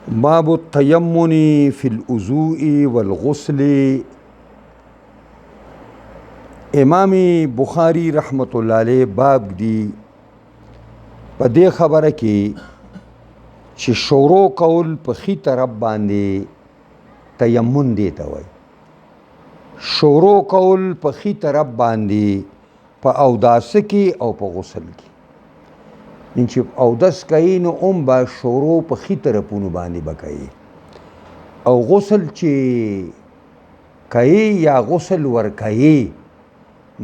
باب التيمن فی الوضوء والغسل. امام بخاری رحمت الله علیه باب دی په دې خبره کې چې شروع کول په خي طرف باندې تیمن دی ته وایي. شروع کول په خي طرف باندې په اوداس کې او په غسل کې. ان چې اودس کوي نو به شروع په خي طرفونو باندې به کوي، او غسل چې کوي یا غسل ورکوي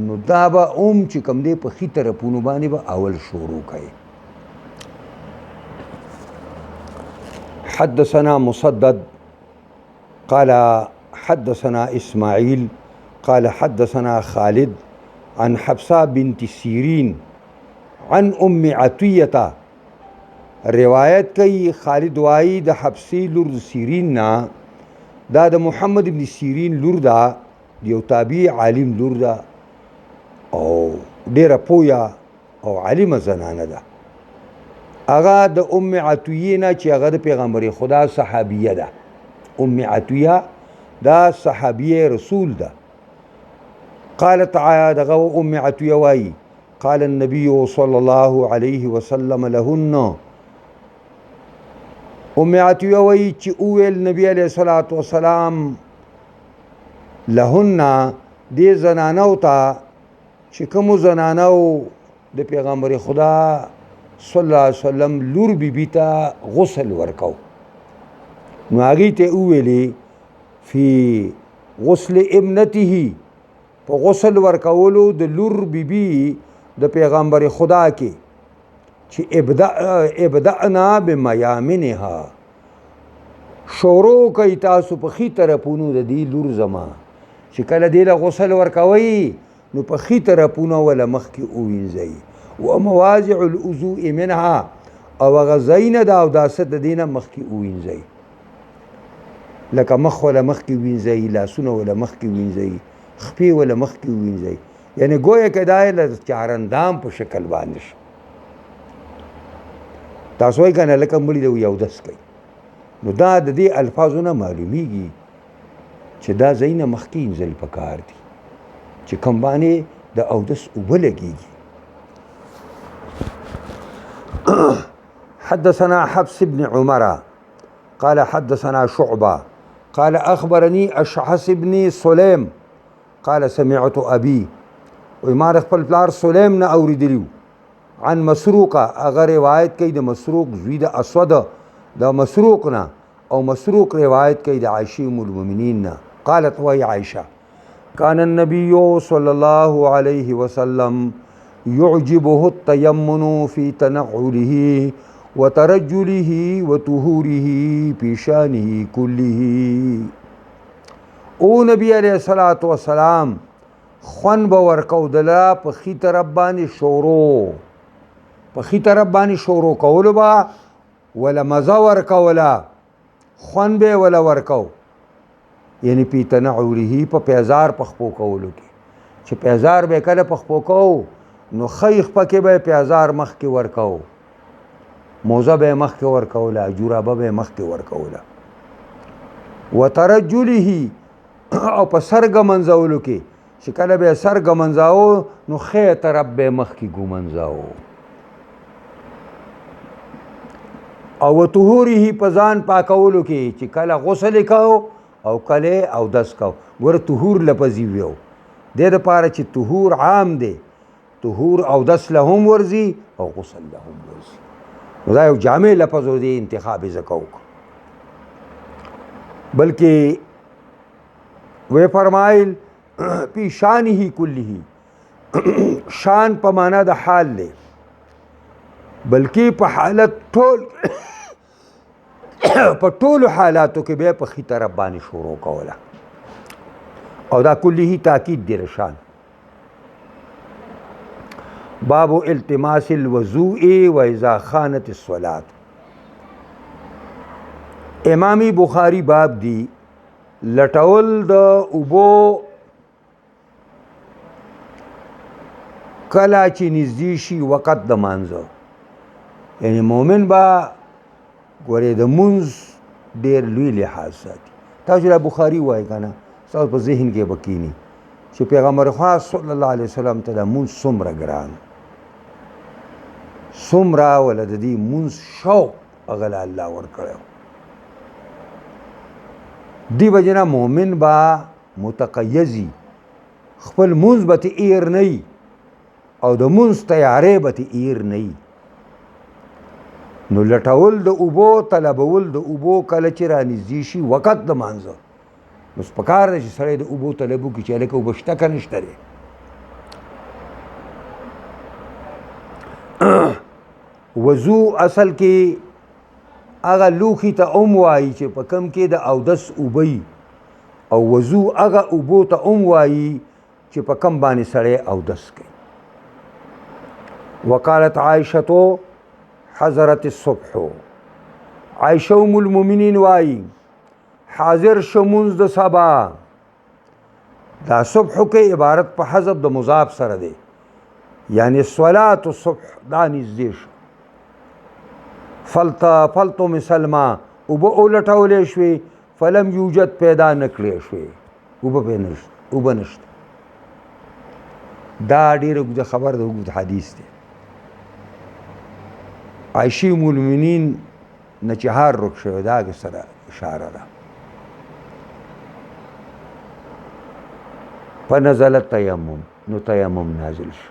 نو دا به چې کوم دی په خي طرفونو باندې به اول شروع کوي. حدثنا مسدد قال حدثنا اسماعیل قال حدثنا خالد عن حفصة بنت سیرین عن ام عطیہ. روایت کوي خالد وايي د حفصی لور سیرین نا، دا د محمد ابن سیرین لور دا، یو تابعی عالم لور دا او ډیره پویا او عالمه زنانه ده. هغه د ام عطیه نه چې هغه د پیغمبر خدا صحابیه ده. ام عطیه دا صحابیه رسول ده. قالت دغه ام عطیه وايي قال النبي صلى الله عليه وسلم لهن. ام عطیه وايي چې اویل نبی علیہ الصلوۃ والسلام لهن دې زنانو ته چې کوم زنانو د پیغمبر خدا صلی الله علیه وسلم لور بیبی ته غسل ورکاو، نو هغې ته وویلې فی غسل ابنته، په غسل ورکولو د لور بیبی د پیغمبر خدا کې چې ابدأنا بمیامنها، شروع کوي تاسو په خي طرفونو د دې لور زما چې کله دې له غسل ورکوئ نو په خي طرفونو وله مخکې ووینځئ. ومواضع الوضوء منها، او هغه ځایونه د اوداسه د دې نه مخکې ووینځئ، لکه مخ وله مخکې ووینځئ، لاسونه وله مخکې ووینځئ، خپې وله مخکې ووینځئ. یعنی گویا که دا یې له چارندام په شکل باندې شي. تاسو وایي که نه لکه مړي د اودس کوي، نو دا د دې الفاظو نه معلومیږي چې دا ځایونه مخکې وینځل پکار دي چې کوم باندې د اودس اوبه لګېږي. حدثنا حفص بن عمر قال حدثنا شعبة قال أخبرني أشعث بن سليم قال سمعت أبي، وما خپل پلار سلیم نه اوریدلیو، عن مسروقه، هغه روایت کوي د مسروق زوی د اسود د مسروق نه، او مسروق روایت کوي د عائشة ام المؤمنین نه. قالت وهي عائشة كان النبي صلى الله عليه وسلم يعجبه التيمن في تنعله وترجله وطهوره في شانه كله. او نبی علیہ الصلوۃ والسلام خوان به ورکو دله په خي طرف باندې شروع، په خي طرف باندې شروع کولو به ولا مزه ورکوله، خوان به ولا ورکو، یعنی پی تنعوله په پیزار پخپو کولو کې چې پیزار به کله پخپو کو نو خیخ پکې به پیزار مخکې ورکو، موزه به مخکې ورکوله، جورابه به مخکې ورکوله. وترجله، او په سر ګمنځولو کې چې کله به سر ګمنځاو نو خې طرف به مخکې ګمنځاو. او طهوره، په ځان پاکولو کې چې کله غسل کو او کله اودس کو. ګوره طهور لفظي ویو، دې دپاره چې طهور عام دی، طهور اودس له هم ورځي او غسل له هم ورځي، نو دا یو جامع لفظ و دی انتخاب یې ځکه وکړو. بلکې وی فرمایل پی شانه کله، شان په معنا د حال دی، بلکې په حالت ټول په ټولو حالاتو کې به په خي طرف باندې شروع کوله، او دا کله تاکید دی شان. باب التماس الوضوء و اذا خانت الصلاة. امامی بخاری باب دی لټول د اوبو کله چې نږدې شي وخت د مانځه، یعنی مومن با ګورې د مونځ ډېر لوی لحاظ ساتي. تاسو لا بخاري وایي که نه ستاسو په ذهن کې به کیني چې پیغمبر خاص صلی الله علیه وسلم ته د مونځ څومره ګران څومره وله د دې مونځ شوق هغه له الله ورکړی دی وجې نه مؤمن به متقیزي خپل مونځ به تې ایر نه وي او د مونځ تیارې به تې ایر نه وي. نو لټول د اوبو طلبول د اوبو کله چې رانږدې شي وخت د مانځه نو پکار دی چې سړی د اوبو طلب وکړي چې هلکه اوبه شته که نشته دی. وضو اصل کې هغه لوښي ته هم وایي چې په کم کې د اودس اوبه وي او وضو هغه اوبو ته هم وایي چې په کم باندې سړی اودس کوي. وقالت عائشة حضرت الصبح عائشة ام المؤمنین وایي حاضر شمونز د سبا دا صبح کې عبارت په حذف د مضاف سره دی یعنی صلات الصبح دا نږدې شو. فلتم سلما اوبه اولټولې شوې فلم یوجد پیدا نه کړې شوې اوبه نشته. دا ډېر اوږده خبر د اوږد حدیث دی. عایشې ام المؤمنین نه چې هار رک شوی دا هغې سره اشاره ده. فنزل التیمم نو تیمم نازل شو.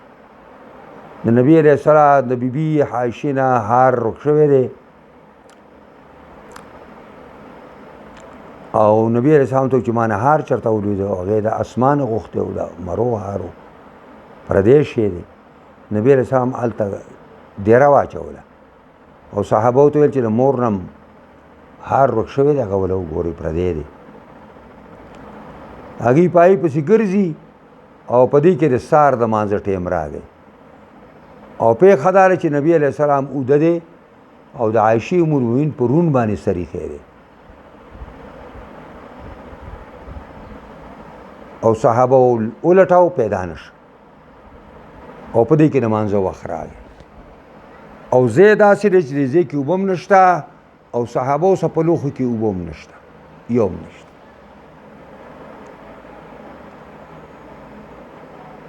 د نبی علیه السلام د بیبي عایشې نه هار رک شوی دی او نبی علیه السلام ته چې ما نه هار چېرته ولیده هغې د اسمان غوښتی او د مرو هارو پردی شی دی. نبی علیه السلام هلته دیره واچوله او صحابو ته ویل چې د مور نه هار رک شوی دی هغه وله وګورئ پردی دی. هغې پایي پسې ګرځي او په دې کې د سار د مانځه ټیم راغی او پېښه دا ده چې نبي علیه السلام اوده دی او د عایشې ام المؤمنین په رون باندې سر ایښی دی او صحابه ولټاو پیدا نه شو او په دې کې د مانځه وخت راغی او ځای داسې دی چې دې ځای کې اوبه هم نشته او صحابو سه په لوښو کې اوبه هم نشته یو هم نشته.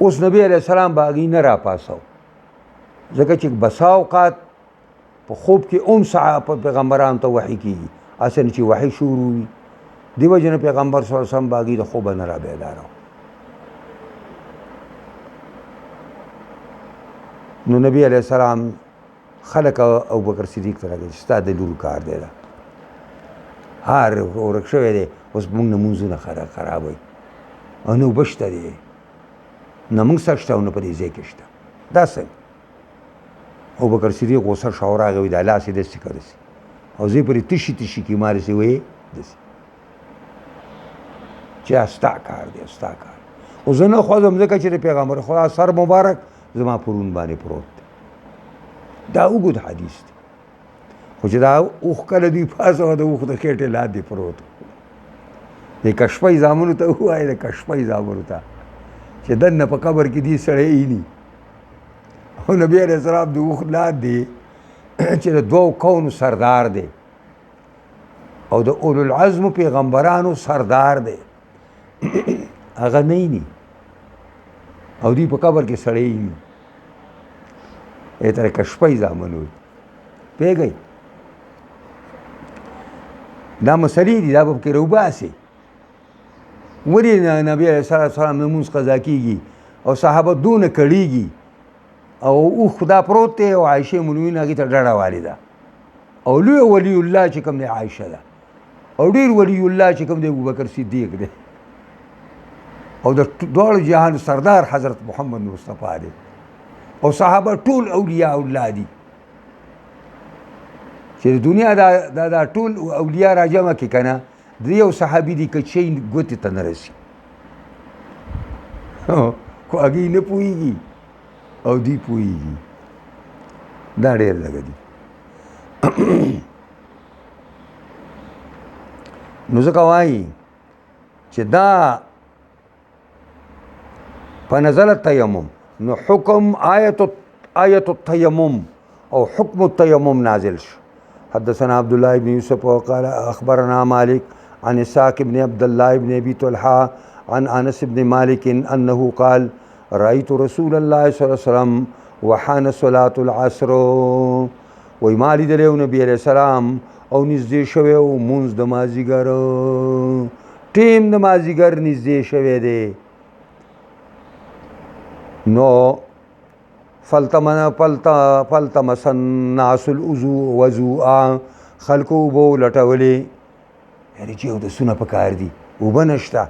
اوس نبی علیه السلام به هغې نه راپاڅو ځکه چې بسا اوقات په خوب کې هم پیغمبرانو ته وحي کېږي هسې نه چې وحي شروع وي دې وجې نه پیغمبر صلی الله علیه وسلم به هغې د خوبه نه رابیداره نو نبی علیه السلام خلک ابوبکر صدیق ته راغی چې ستا د لورو کار دی دا هار ورک شوی دی اوس موږ نه مونځونه خرابوي او نه اوبه شته دی نه موږ سره شته او نه په دې ځای کې شته دا څنګه. ابوبکر صدیق غوسه شو او راغی دا لاس یې داسې که داسې او زه پرې تشي تشي کې مارسې ویې داسې چې ستا کار دی ستا کار. او زه نه خوځم ځکه چې د پیغمبر خدا سر مبارک زما پرون باندې پروت دی. دا اوږد حدیث دی خو چې دا اوښ کله دوی پاسه د اوښ د خېټې لاندې پروت د کشپۍ زامنو ته ووایي د کشپۍ زامنو ته چې دننه په قبر کې دې سړی ایني او نبی علیه السلام د اوښ لاندې چې د دوو کونو سردار دی او د اولو العزمو پیغمبرانو سردار دی هغه نه ایني او دوی په قبر کې سړی ایني ایتر کشپۍ زامنو پوهېږئ دا مسلې دي دا به پکې روباسي ولې نبي علیه السلام لمونځ قضا کېږي او صحابه دونه کړېږي او اوښ دا پروت دی او عایشې ام المؤمنین هغې ته ډډه والې ده او لوی ولی الله چې کوم دی عایشه ده او ډېر ولی الله چې کوم دی ابوبکر صدیق دی او د دواړو جهان سردار حضرت محمد مصطفی دی او صحابه ټول اولیاء الله دي چې د دنیا دا ټول اولیاء راجمع کړي که نه د یو صحابي دي که شی ګوتې ته نه رسي خو هغې نه پوهېږي او دوی پوهېږي دا ډېر لږه دي. نو ځکه وایي چې دا فنزل التیمم نو حکم آیت التیمم او حکم التیمم نازل شو حدثنا عبد الله بن يوسف وقال أخبرنا مالك عن إسحاق بن عبد الله بن أبي طلحة عن أنس بن مالك أنه قال رأيت رسول الله صلى الله عليه وسلم وحان صلاة العصر وما لیدلی و نبی علیہ السلام او نږدې شوی و مونځ د مازدیګر ټیم د مازدیګر نږدې شوی دی نو فلتمس الناس الوضوء خلکو اوبه ولټولې یعنې چې اودسونه پکار دي اوبه نشته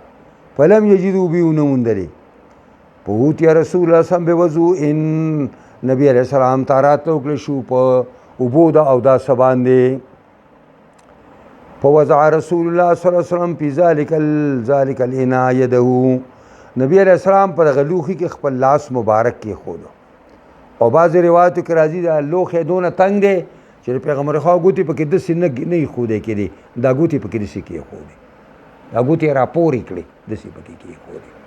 فلم یجدوا اوبه ونه موندلې فأوتي رسول الله صلی الله علیه وسلم بوضوء نبی علیہ السلام ته راتلو کړل شو په اوبو د اوداسه باندې فوضع رسول الله صلی الله علیه وسلم فی ذلک الاناء یده نبی علیہ السلام پر دغه لوښي کې خپل لاس مبارک کېښودو او بعضې روایتو کې راځي دا لوښی دونه تنګ دی چې د پیغمبر خوا ګوتې پکې داسې نه ایښودی کېدې دا ګوتې پکې داسې کېښودې دا ګوتې یې راپورې کړې داسې پکې کېښودې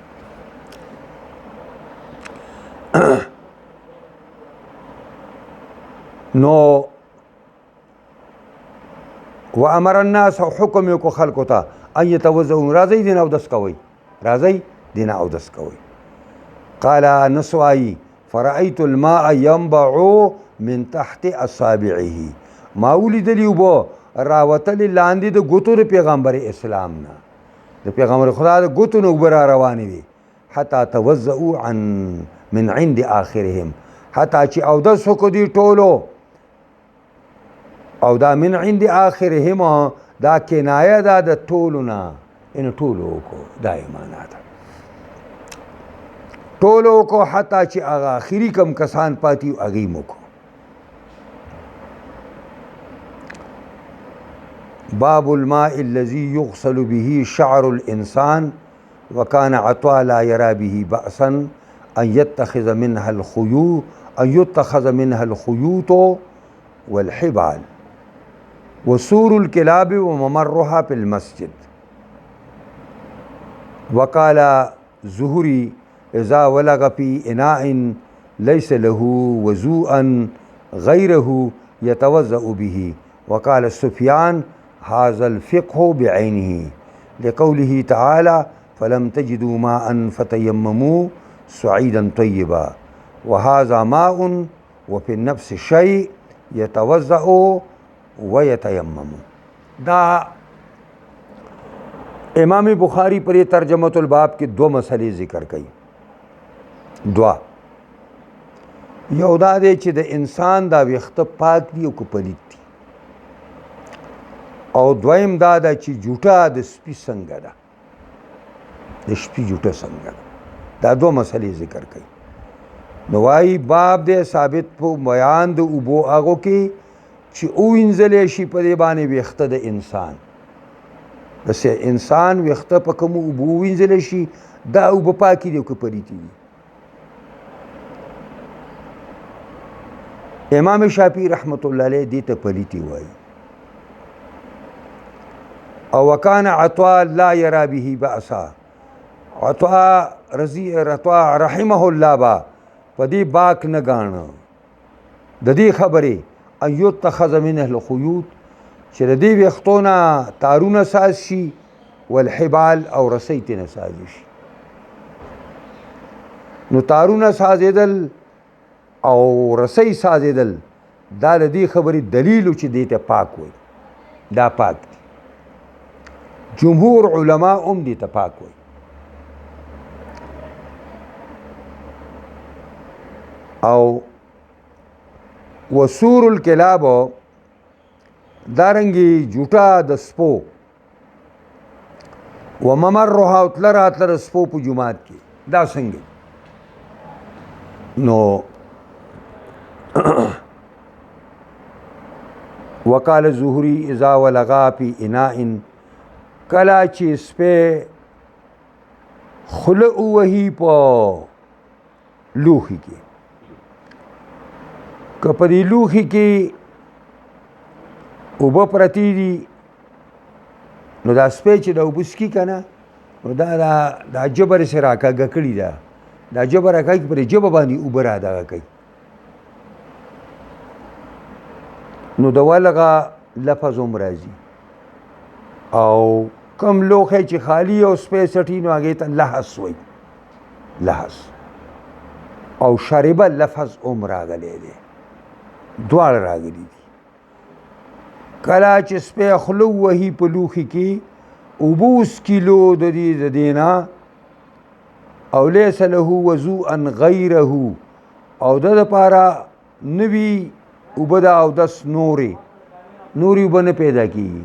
نو وامر الناس حکم یې کو خلکو ته ان یتوضؤ راځئ دین اودس کوئ راځئ دین اودس کوئ قال نسوایي فرأيت الماء ينبع من تحت اصابعه ما ولیدلی اوبه راوتلې لاندې د ګوتو د پیغمبر اسلام نه د پیغمبر خدا د ګوتو نه اوبه را روانې دي حتی توضؤوا من عند آخرهم حتی چې اودس وکړو دوی ټولو او دا من عند آخرهم دا کنایه ده د ټولو نه ان ټولو وکړو دا یې معنا ده ټولو وکړو حتی چې هغه آخري کم کسان پاتې وو هغې م وکړو باب الماء الذي يغسل به شعر الإنسان وكان عطاء لا يرى به بأسا أن يتخذ منها الخيوط والحبال وسور الكلاب وممرها في المسجد وقال زهري إذا ولغ في إناء ليس له وضوءا غيره يتوضأ به وقال سفيان هذا الفقه بعينه لقوله تعالى فلم تجدوا ماء فتيمموا صعيدا طيبا وهذا ماء وفي النفس شيء يتوضأ ويتيمم دا امام بخاری پر ترجمة الباب کې دو مسئلې ذکر کړي دوا یو دا دی چې د انسان دا ویښته پاک دي او که پلیت دي او دویم دا ده چې جوټه د سپي څنګه ده د سپي جوټه څنګه ده دا دو مسئلې ذکر کړي نو وایي باب دی ثابت په بیان د اوبو هغو کې چې ووینځلی شي په دې باندې ویښته د انسان داسې انسان ویښته په کومو اوبو ووینځلی شي دا اوبه پاکې دي او که پلیتې دي امام شافعي رحمت الله علیه دې ته پلیتې وایي او وکان عطاء لا یرا به بأسا عطاء رحمه الله با په دې باک نه ګاڼه د دې خبرې ان یتخذ منه الخیوط چې د دې ویښتو نه تارونه ساز شي والحبال او رسۍ ترې سازي شي نو تارونه سازېدل او رسۍ سازېدل دا د دې خبرې دلیل چې دې ته پاک وایي دا پاک دی جمهور علما هم دې ته پاک وایي او وسور الکلاب دارنګي جوټه د سپو وممرها او تله راتله د سپو په جومات کې دا څنګه نو وقال زهري اذا ولغا في اناء کله چې سپی خوله ووهي په لوښي کې که په دې لوښي کې اوبه پرتې دي نو دا سپی چې د اوبه څکي که نه نو دا ژبه رسې راکاږه کړې ده دا ژبه راکاږي پرې ژبه باندې اوبه را دغه کوي نو د ولغه لفظ هم راځي او کم لوښی چې خالی او سپی څټي نو هغې ته لحس وایي لحس او شربه لفظ هم راغلی دی دواړه راغلي دي کله چې سپی خوله وهي په لوښي کې اوبه وڅکلو د دې نه او لیس له وضوءا غیره او د دپاره نه وي اوبه د اودس نورې اوبه نه پیدا کېږي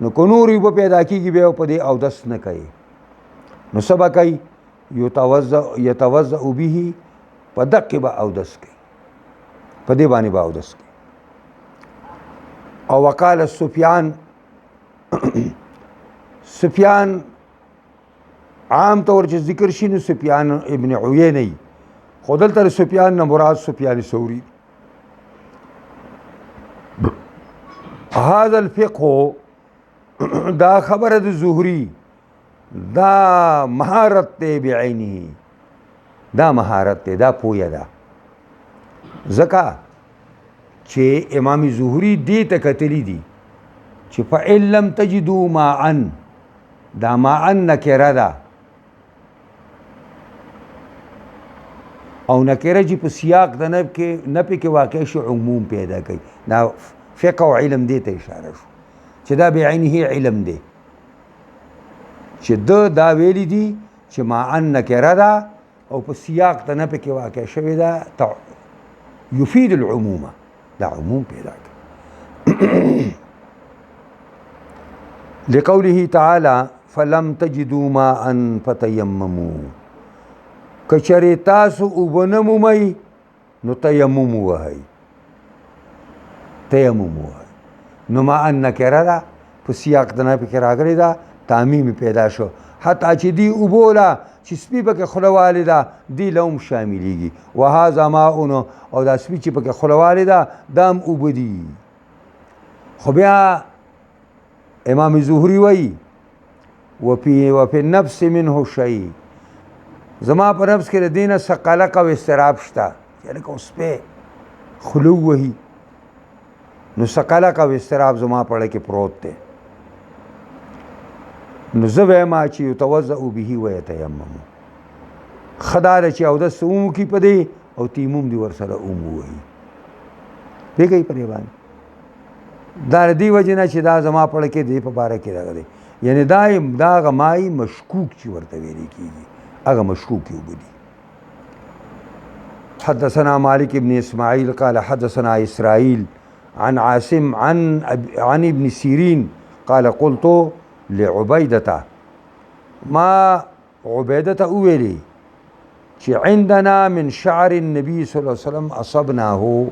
نو که نورې اوبه پیدا کېږي بیا په دې اودس نه کوي نو څه به کوي یتوضأ به په دقې به اودس کوي په دې باندې به اودس کوي او وقال سفیان عام طور چې ذکر شي نو سفیان ابن عیینه خو دلته سفیان نه مراد سفیان ثوری هذا الفقه دا خبره د زهری دا مهارت دی بعینه دا مهارت دی دا پویه ده ځکه چې امام زهری دې ته کتلی دي چې فإن لم تجدوا ماء دا ماء نکره ده او نکره چې په سیاق د نفي کې واقع شي عموم پیدا کوي دا فقه او علم دې ته اشاره شو چې دا بعینه علم دی چې دا ویلی دي چې ماء نکره ده او په سیاق د نفي کې واقع شوی ده یفید العمومه دا عموم پیدا کوي لقوله تعالی فلم تجدوا ماء فتيمموا کچری تاسو اوبه نه مومئ نو تیمم ووهئ نو ماء نکره ده په سیاق د نفي کې راغلی ده تعمیم پیدا شو حتی چې دی اوبو له چې سپي پکې خوله والې ده دی له هم شاملېږي وهذا ماء او دا سپي چې پکې خوله والې ده دا هم اوبه دي خو بیا امام زهري وایي وفي النفس منه شيء زما په نفس کې د دې نه څه قلق او اضطراب شته چې لکه سپی خوله ووهي نو څه قلق او اضطراب زما په زړه کې پروت دی نو زه وایم چې یتوضأ به ویتیمم ښه دا ده چې اودس وکړي په دې او تیمم دې ورسره ووهي پوهېږئ په دې باندې دا د دې وجې نه چې دا زما په زړه کې دې په باره کې راغلی یعنې دا هغه مایي مشکوک چې ورته ویلې کېږي هغه مشکوک اوبه دي حدثنا مالك بن اسماعيل قال حدثنا اسرائيل عن عاصم عن ابن سيرين قال قلت لعبيدة ما عبيدة أولي چې عندنا من شعر النبي صلى الله عليه وسلم أصبناه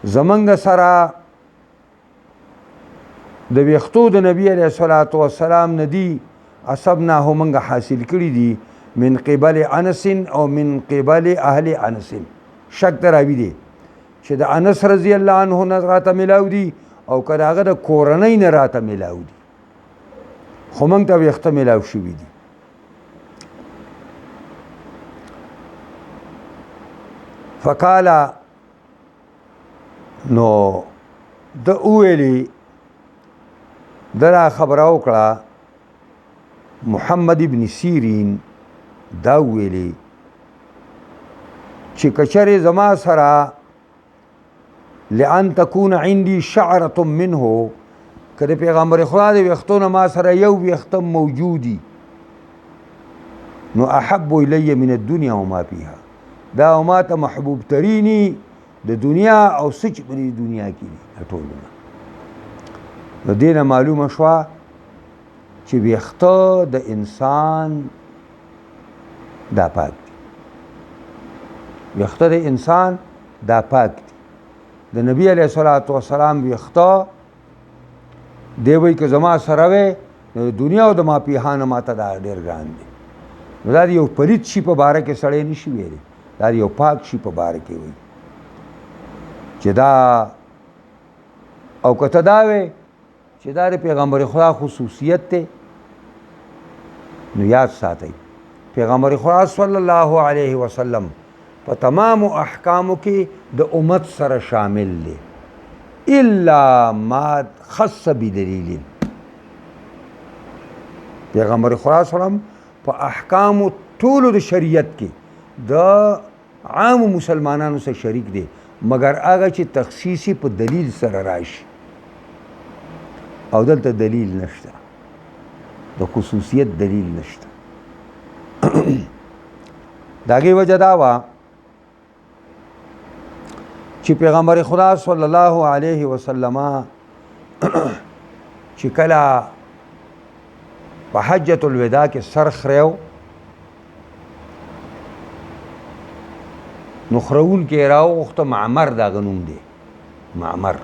زمنګ سره د ویختو د نبی علیه الصلاة والسلام ندی اصبناه منګه حاصل کړي دي من قبل انس او من قبل اهل انس شک دراوی دي چې د انس رضی الله عنه نه راته ملاو دي او کله هغه د کورنۍ نه راته ملاو دي خو موږ ته ویخته ملاو شوي دي فقال نو د اویلی دا خبره وکړه محمد ابن سیرین دا ویلی چې کچره زما سره لأن تكون عندي شعرة منه کله پیغمبر خدا دې وختونه ما سره یو وختم موجودی نو احب الی من الدنيا وما فيها دا ما ته محبوب ترینی د دنیا او سچ په دنیا کې دي ټولونه نو دینه معلومه شوه چې ویخته د انسان دا پاک دي ویخته د انسان دا پاک دي د نبی علیه الصلاة والسلام ویخته دی وایي که زما سره وی نو دنیا او د ماپیهانه ماته دا ډېر ګران دی نو دا د یو پلیت شي په باره کې سړی نشي ویلی دا د یو پاک شي په باره کې وایي چې دا او که ته دا وی چې دا د پیغمبر خدا خصوصیت دی نو یاد ساتئ پیغمبر خدا صلی الله علیه وسلم په تمام احکامو کې د امت سره شامل دی الا ما خص بدلیل. پیغمبر خدا صلی الله علیه وسلم په احکام ټولو د شریعت کې د عام مسلمانانو سره شریک دی، مگر هغه چې تخصیصي په دلیل سره راشي، او دلته دلیل نشته، د خصوصیت دلیل نشته. د هغې وجه دا وه چې پیغمبر خدا صلی الله علیه وسلم چې کله په حجة الوداع کې سر خریو، نو خرون کې راوغوښته معمر، د هغه نوم دی معمر،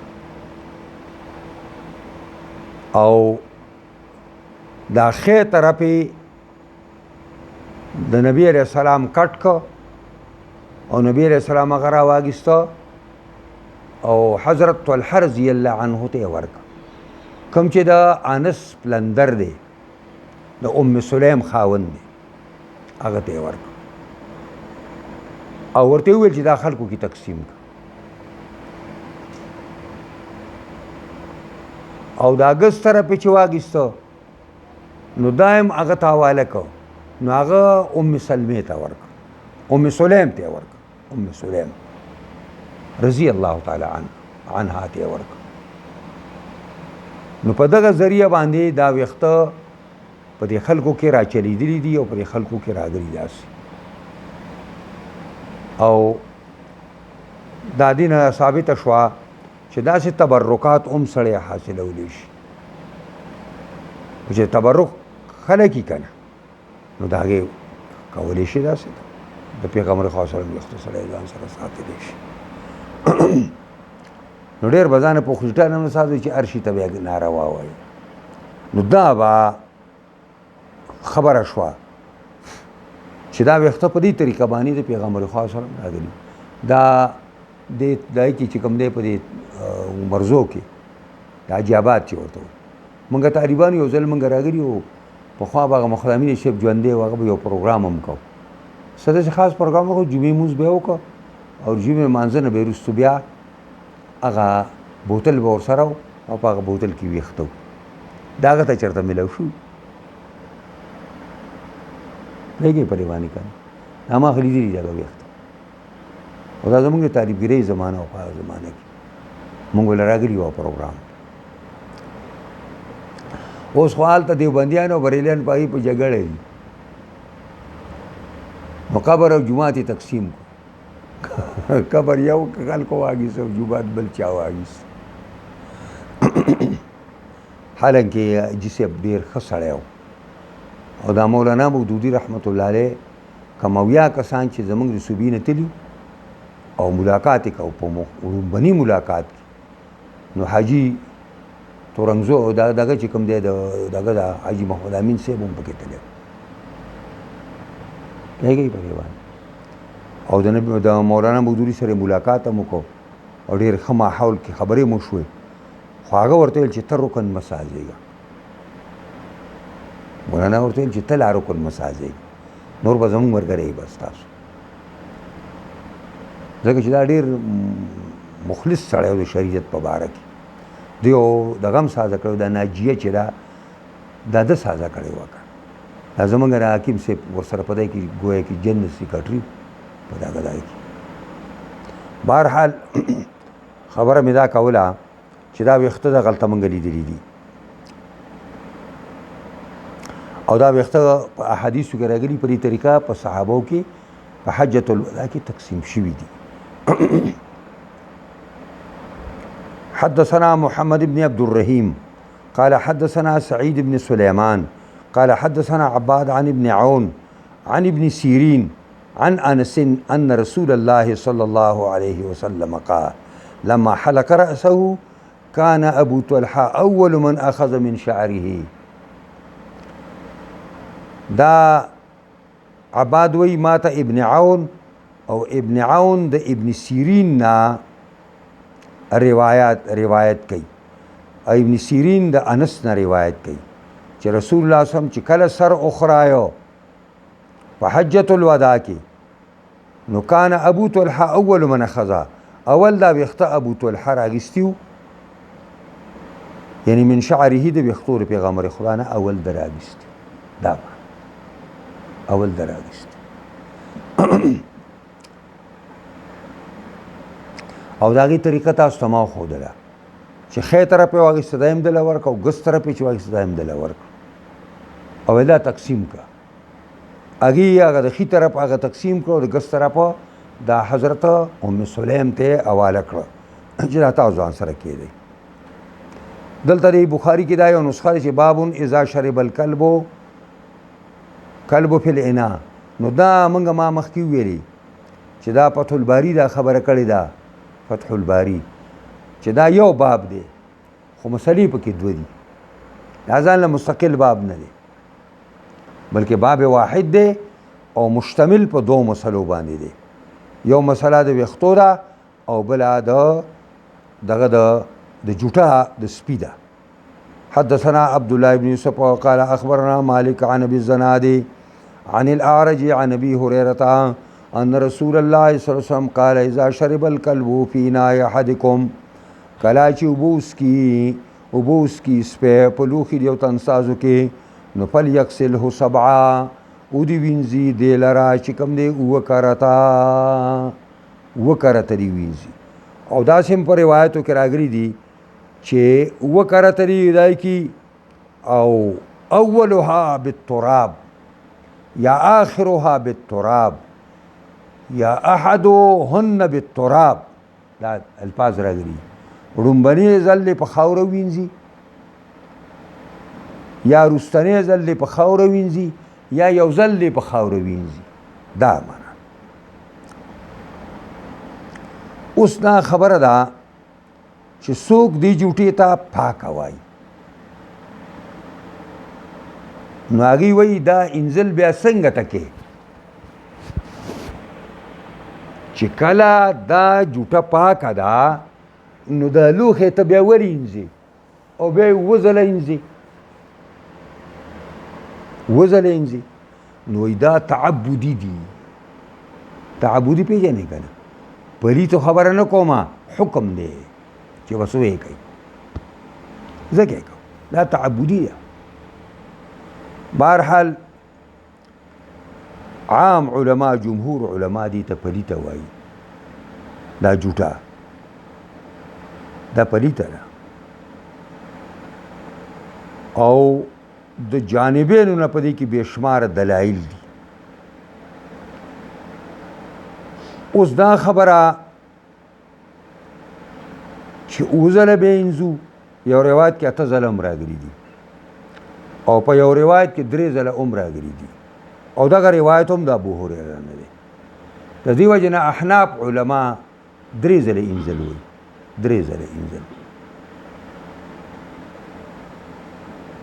او دا ښی طرف یې د نبی علیه السلام کټ که، او نبی علیه السلام هغه راواخیسته او حضرت طلحه رضی الله عنه ته یې ورکړه، کوم چې د انس پلندر دی، د ام سلیم خاوند دی، هغه ته یې ورکړه او ورته وویل چې دا خلکو کې تقسیم کړه. او د اګست طرف یې چې واخیسته نو دا هم هغه ته حواله کړه، نو هغه ام سلمې ته ورکړه، ام سلیم ته یې ورکړه، ام سلیم رضی الله تعالی عنها ته یې ورکړه. نو په دغه ذریعه باندې دا ویښته په دې خلکو کې راچلیدلي دي او په دې خلکو کې راغلي داسې، او دا دې نه ثابته شوه چې داسې تبرکات هم سړی حاصلولی شي، چې تبرک خلک یې که نه نو د هغې کولی شي داسې د پیغمبر خدا صلی الله علیه وسلم سړی ځان سره ساتلی شي. نو ډېر به ځانه په خوشټان هم نه ساتي چې هر شي ته بیا ناروا وایي. نو دا به خبره شوه چې دا ویښته په دې طریقه باندې د پیغمبر خدا صلی الله علیه وسلم راغلي. دا د دای کې چې کوم دی په دې مرزو کې د حاجي آباد چې ورته مونږ طالبان یو ځل مونږ راغلي وو، پخوا به هغه مخدامین صاحب ژوندی و، هغه به یو پروګرام هم کوو، څه داسې خاص پروګرام وکړو، جمعې لمونځ به یې وکړو او جمعې لمانځه نه به یې وروستو بیا هغه بوتل به ورسره و او په هغه بوتل کې ویښته و. دا هغه ته چېرته میلاو شو پوهېږئ په دې باندې که نه، دا ما خو لیدلي دي هغه ویښته، او دا زمونږ د طالبګرۍ زمانه وه، په هغه زمانه کې مونږ له راغلي وو پروګرام. اوس خو هلته دیوبندیان او بریلیان په هغې په جګړه دي، نو قبر او جومات یې تقسیم کړو، قبر یو خلکو واخیست او جومات بل چا واخیست. حالانکه حاجي صاحب ډېر ښه سړی و، او دا مولانا مودودي رحمت الله علیه کم اویا کسان چې زموږ د صوبې نه تلي او ملاقات یې کوو په وړومبني ملاقات کې، نو حاجي تورنګزو او دغه چې کوم دی دغه د حاجي محمد امین صاحب هم پکې تللی پوهېږئ په دې باندې، او د مولانا مودودي سره ملاقات هم وکړو او ډېر ښه ماحول کې خبرې مو شوې، خو هغه ورته ویل چې ته رکن مه سازېږه، مولانا ورته ویل چې ته لا رکن مه سازېږه، نور به زموږ ملګری یې بس تاسو، ځکه چې دا ډېر مخلص سړی و د شریعت په باره کې. دی یو دغه هم سازه کړی، دا ناجیه چې دا ده سازه کړې وه که دا زموږ د حکیم صاحب ورسره په دی کې ګویا کې جنرال سیکرټري په دغه ځای کې. بهرحال خبره مې دا کوله چې دا ویښته دغلته موږ لیدلي دي، او دا ویښته په احادیثو کې راغلي په دې طریقه په صحابو کې په حجة الوداع کې تقسیم شوي دي. حدثنا محمد بن عبد الرحيم قال حدثنا سعيد بن سليمان قال حدثنا عباد عن ابن عون عن ابن سيرين عن أنس أن رسول الله صلى الله عليه وسلم قال لما حلق رأسه كان أبو طلحة أول من أخذ من شعره. دا عباد وی ماته ابن عون او ابن عون د ابن سیرین نا روایت کوي، او ابن سیرین د انس نه روایت کوي چې رسول الله صلی الله علیه وسلم چې کله سر اخرایو په حجة الوداع کې نو کان ابو طلحه اول من اخذا، اول دا ویښته ابو طلحه راغیستی و یعنی من شعره د ویښتو د پیغمبر خدا نه اول در راغیستی، دا اول در راغیستی. او د هغې طریقه تاسو ته ما ښودله چې ښی طرف یې واخیسته دا یې هم دله ورکړه او ګس طرف یې چې واخیسته دا یې هم دله ورکړه او دا تقسیم کړه. هغې هغه د ښي طرف هغه تقسیم کړه او د ګس طرفه دا حضرت ام سلیم ته حواله کړه چې دا تاسو ځان سره کېدی. دلته د بخاري کې دا یو نسخه ده چې بابون اذا شرب الکلب فی الاناء. نو دا موږ ما مخکې وویلي چې دا فتح الباري دا خبره کړې ده، فتح الباري چې دا یو باب دی خو مسلې پکې دوه دي، دا ځان له مستقل باب نه دی بلکې باب واحد دی او مشتمل په دو مسلو باندې دی. یو مسله د ویښتو ده او بله دغه د جوټه د سپي ده. حدثنا عبد الله بن يوسف قال اخبرنا مالك عن ابي الزناد عن الاعرج عن ابي هريره ان رسول الله صلی الله علیه وسلم قال اذا شرب الكلب في اناء احدكم، کلا چې اوبوس کی سپی په لوښي د یو تنسازو کې نو فلیغسله سبعا ودې وینځي دې لره چې کوم دی اووه کرته دې وینځي. او داسې هم په روایتو کې راغلي دي چې اووه کرته دې دای کی او اولها بالتراب یا آخرها بالتراب یا احدهن بالتراب، دا الفاظ راغلي. ړومبنی ځل په خاوره وینځي یا رستنی ځل په خاوره وینځي یا یو ځل په خاوره وینځي، دا معنا. اوس دا خبره ده چې څوک دې جوټې ته پاکه وایي. نو هغې وایي دا انزل بیا څنګه ټکې چې کله دا جوټه پاکه ده نو دا لوښی ته بیا ورینځي او بیا یې اووه ځله انځي، اووه ځله انځي. نو وایي دا تعبدي دي. تعبدي پېژنې که نه؟ پلیتو خبره نه کومه، حکم دی چې بس ویې کوي، ځکه یې کوم، دا تعبدي ده. بهرحال عام علما جمهور علما دي ته پلیته وایي. دا جوټه دا پلیته ده او د جانبینو نه په دې کې بېشماره دلایل دي. اوس دا خبره چې اووه ځله به انځو، یو روایت کې اته ځله هم راغلي دي او په یو روایت کې درې ځله هم راغلي دي او دغه روایت هم د ابوهریره نه دی. د دې وجې نه احناف علما درې ځله انځل وایي، درې ځله انځل.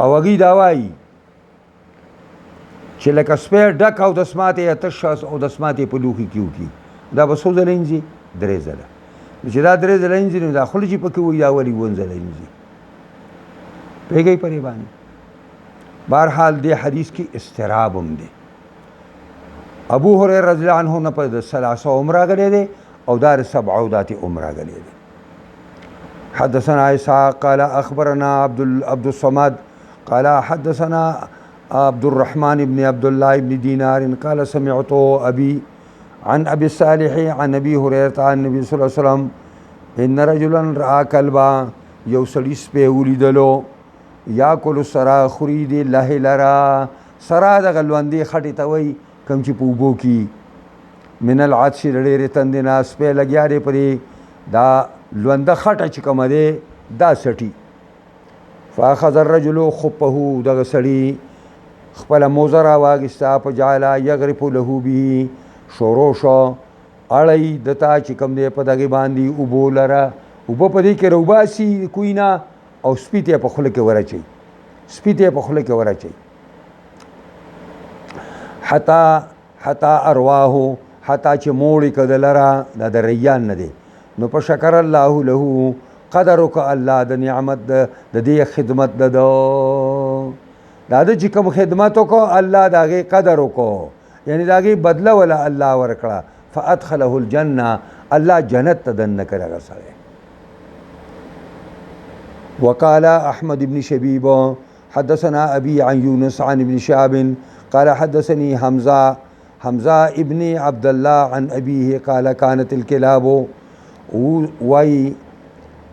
او هغوی دا وایي چې لکه سپی ډک او دسمات یې تش او دسمات یې په لوښي کې وکړي، دا به څو ځله انځي؟ درې ځله. چې دا درې ځله انځي نو دا خوله چې پکې وایي دا ولې اووه ځله انځي؟ پوهېږئ په دې باندې؟ بهرحال دې حدیث کې اضطراب هم دی. ابو هريره رضی الله عنه نه په د ثلاثه هم راغلی دی او دا د سبعو داتې هم راغلی دی. حدثنا اسحاق قال اخبرنا عبد الصمد قال حدثنا عبد الرحمن بن عبد الله بن دينار قال سمعت ابي عن ابي الصالح عن ابي هريره عن النبي صلى الله عليه وسلم ان رجلا راى كلبا، یو سړي سپی ولیدلو یاکل سرا خوري دی لهې لره. سرا دغه لوندې خټې ته وایي کوم چې په اوبو کې من العطش د ډېرې تندې نه سپی لګیا دی پرې، دا لونده خټه چې کومه دی دا سټي. فاخذ الرجل خفه، دغه سړي خپله موزه راواخېسته فجعل یغرف له به، شروع شو اړی دته چې کوم دی په دغې باندې اوبو لره، اوبه په دې کې راوباسي کوی نه او سپي ته یې په خوله کې ورچوي، سپي ته یې په خوله کې ورچوي. حتی ارواحو، حتی چې موړې که د لره، دا د ریان نه دی. نو په شکر الله له، قدر وکړه الله د نعمت د دې خدمت د دا د چې کوم خدمت وکړو الله د هغې قدر وکړو، یعنی د هغې بدله وله الله ورکړه. فادخله الجنه، الله جنت ته دننه کړی هغه سړی. وقال أحمد بن شبيب حدثنا أبي عن يونس عن ابن شهاب قال حدثني حمزة ابن عبد الله عن أبيه قال كانت الكلاب وي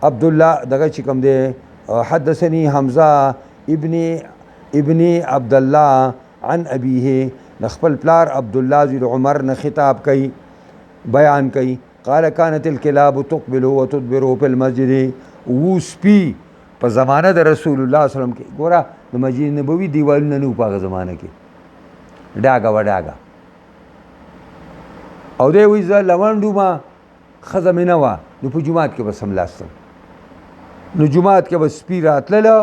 عبد الله دغه چې کوم دی حدثني حمزه ابن عبد الله عن ابيه نخپل پلار عبد الله ذی عمر نه خطاب کوي بیان کوي قال كانت الكلاب تقبل وتدبر في المسجد وسپی په زمانه د رسول الله صلی الله علیه وسلم کې ګوره د مسجد نبوي دیوالونه نه په زمانه کې ډاګه وډاګه او دی وی ځل لوندو ما خزمنه وا نو په جمعات کې بس هملاستم نو جمعات کې بس سپی راتله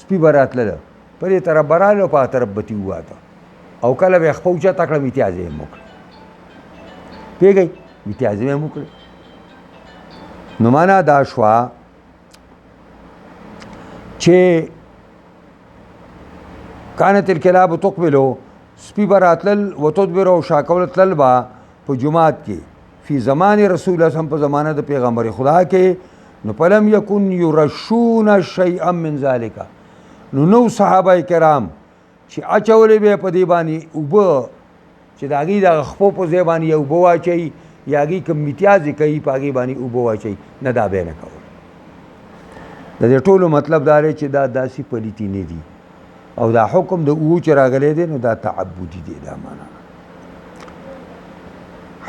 سپی براتله پرې طرف براله په طرف بتی واته او کله به خپوچا تکړه امتیازې موکړه پیګي امتیازې موکړه نو معنا دا شوا چې كانت الكلاب تقبل سپی براتل وتدبر او شاکول طلبا په جمعات کې فی زمان رسول الله صلی الله علیه وسلم په زمانه د پیغمبر خدا کې نو پلم یکن یرشون شیئا من ذالک نو صحابه کرام چې اچولې به په دی باندې وب چې داګي د خپو په ځای باندې یو بوا چي یاګي کوم امتیاز کوي پاګي باندې وب واچي نه دا به نه کول د دې ټولو مطلب دا لري چې دا داسي پلیتی نه دي او دا حکم د او چې راغلي دي نو دا تعبدي دي دا معنا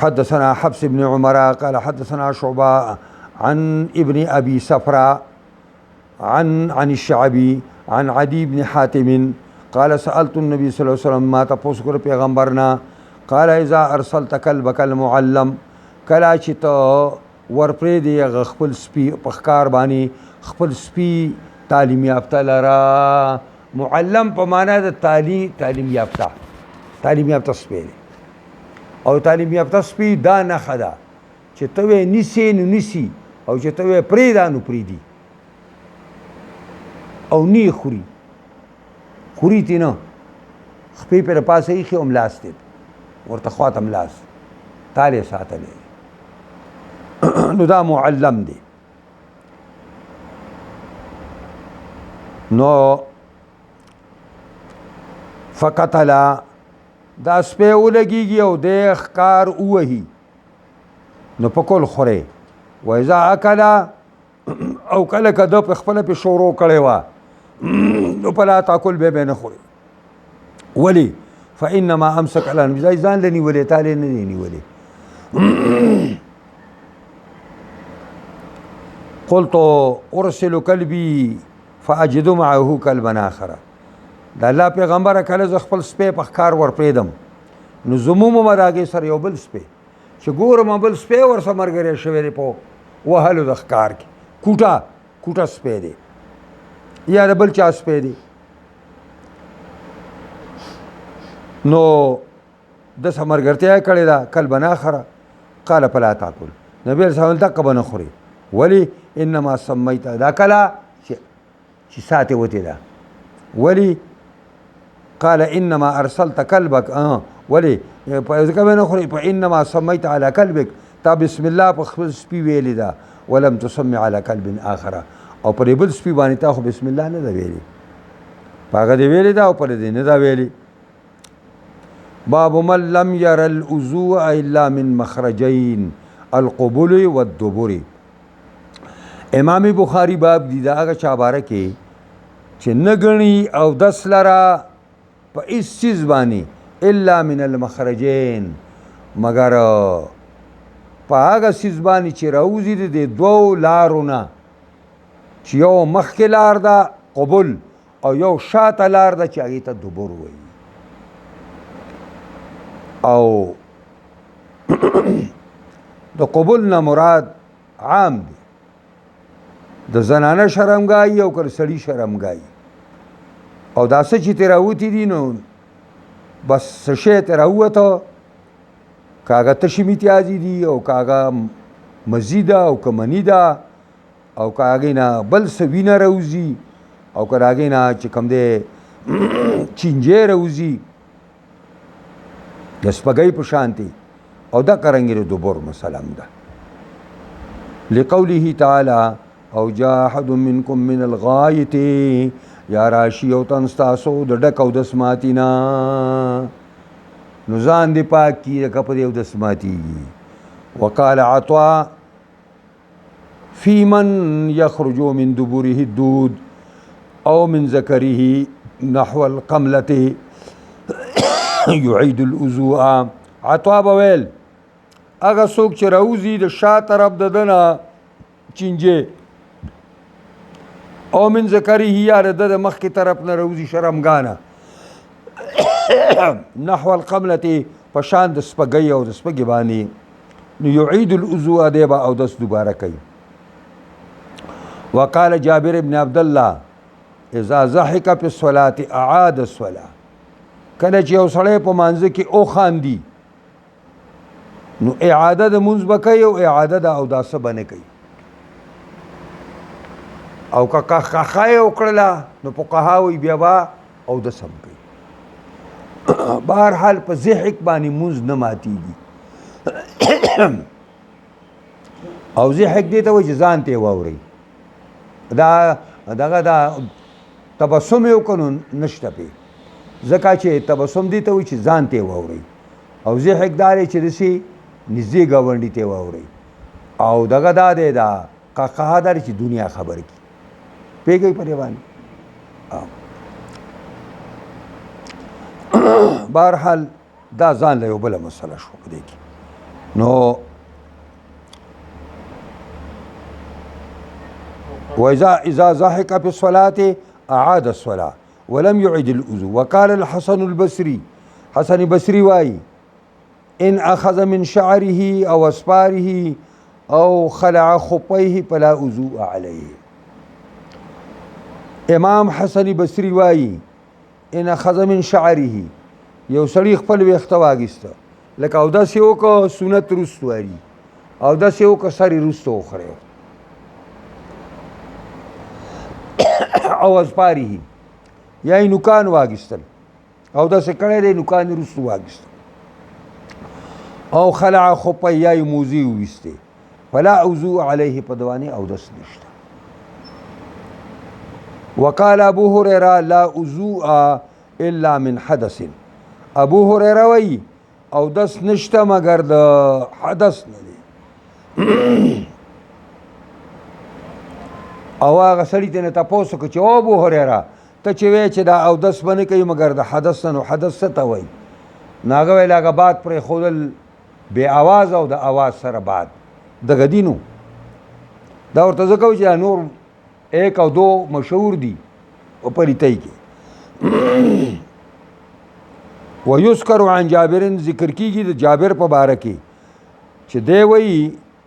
حدثنا حفص بن عمر قال حدثنا شعبة عن ابن أبي صفراء عن الشعبي عن عدي بن حاتم قال سألت النبي صلى الله عليه وسلم ما تپوس کړ پیغمبرنا قال اذا ارسلت كلبك المعلم کلا چې ته ورپرې دی خپل سپي په ښکار باندې خپل سپي تعلیم یافته لرا معلم په معنا د تعلیم یافته سپي او تعلیم یافته سپي دا نه خدا چې ته نیسی نو نیسی او چې ته پریدا نو پریدي او نی خوري تی نه خپې پر پاسه یې خې املاس دی ورته خواته املاس تالی ساتلی نو دا معلم دی نو فقتلا دا سپی ولګیږي او د ښکار ووهي نو په کول خورې وایذا اکلا او کله که ده په خپله پې شورو کړې وه نو فلا تاکل به نه خوري ولي فانما امسك على نفسه ځان له نیولې تالی نه دی نیولې قلت ارسل كلبي فاجد معه كلبا اخر دا الله پیغمبر کله ز خپل سپی په ښکار ورپرېدم نو زموم مراګې سره یو بل سپی چې ګورم بل سپی ورسره مرګرې شوی دی په وهلو د ښکار کې کوټه سپی دی یا د بل چا سپی دی نو د سمرګرتیا کړې ده کلبا اخر قال فلا تاكل نبی صلی الله علیه وسلم کبه نه خوري ولی انما سمیت دا کلا چې ساتي وتی دا ولی قال انما ارسلت كلبك ولي فاذا نخري فانما سميت على كلبك تا بسم الله په خپل سپي ویلی دا ولم تسمي على كلب اخر او پر بل سپي باندې تا خو بسم الله نه دا ویلی پاګه دی ویلی دا او پر دې نه دا ویلی باب من لم ير الوضوء الا من مخرجين القبول والدبر امام بخاری باب دی دا هغه چا باره کې چې نګنی او دس لرا په هیڅ چیز باندې الا من المخرجین مگر په هغه چیز باندې چې راوځي د دوو لارو نه چې یو مخکې لار ده قبول او یو شاته لار ده چې هغې ته دبر وایي او د قبول نه مراد عام دی د زنانه شرمګاهي او که سړي شرمګاهي او دا څه چې ترې راوتي دي نو بس څه شی ترې راووته که هغه تشې امتیازي دي او که هغه مزي ده او که مني ده او که هغې نه بل څه وینه راوځي او که د هغې نه چې کوم دی چینجی راوځي د سپګۍ په شانتې او دا قرنګې د دبر مسله ده لقوله تعالی او جاء احد منکم من الغایط یا راشی او تن ستاسو د ډک او دس ماتینا نو ځان دې پاک کی د کپ دې او دس ماتیږي. وقال عطاء فی من یخرج من دبره الدود او من ذکره نحو القملة يعيد الوضوء. عطاء بویل اگه څوک چې راوځي د شا طرف د دنه چینجه او من ذکره یا د مخکې طرف نه راوځي شرمګانه نحو القملة په شان د سپګۍ او د سپګې باندې نو يعيد الوضوء دی به اودس دوباره کوي. وقال جابر بن عبد الله اذا ضحك في الصلاة اعاد الصلاة. کله چې یو سړی په مانځه کې او خاندي نو اعاده د مونځ به کوي او اعاده د اوداسه به نه کوي. او که قهقه یې وکړله نو فقها وایي بیا به اودس هم کوي. بهرحال په ضحک باندې مونځ نه ماتېږي. او ضحک دې ته وایي چې ځان ته یې واورئ. دغه دا تبسم یې وکړو نشته پې ځکه چې تبسم دې ته وایي چې ځان ته یې واورئ. او ضحک دا دی چې داسې نږدې ګاونډي ته یې واورئ. او دغه دا دی دا قهقه دا دی چې دنیا خبر کړي پوهېږئ په دې باندې. بهرحال دا ځان له یو بله مسله شو په دې کې. نو وإذا ضحك في الصلاة أعاد الصلاة ولم يعد الوضوء. وقال الحسن البصري حسن بصري واي إن أخذ من شعره أو أسفاره أو خلع خفيه فلا وضوء عليه. امام حسن بصري واي ان اخذ من شعره یو سړی خپل ویښته واغیسته لکه اودس یې وکړه سنت وروسته واري اودس یې وکړه سر یې وروسته وخوری او اسپاره یا یې نوکان واغیستل اودس یې کړی دی نوکان یې وروسته واغیستل او خلع خفه یا یې موزې وویستې فلا وضوء علیه په دوانې اودس نشته. وقال ابو هريره لا وضوء الا من حدث. ابو هريره وی او دس نشته مگر د حدث نه دی. او هغه سړي ته نه تپوس وکړه چې او ابو هريره ته چې وایې چې دا اودس به نه کوي مگر د حدث نه نو حدث څه ته وایي؟ نو هغه ویل هغه باد پرېښودل بې اواز او د اواز سره باد دغه دي نو دا ورته ځکه وایي چې نور ایک او دو مشهور دي او پریتای کې. ويذكر عن جابر ذکر کیږي د جابر په باره کې چې دی وایي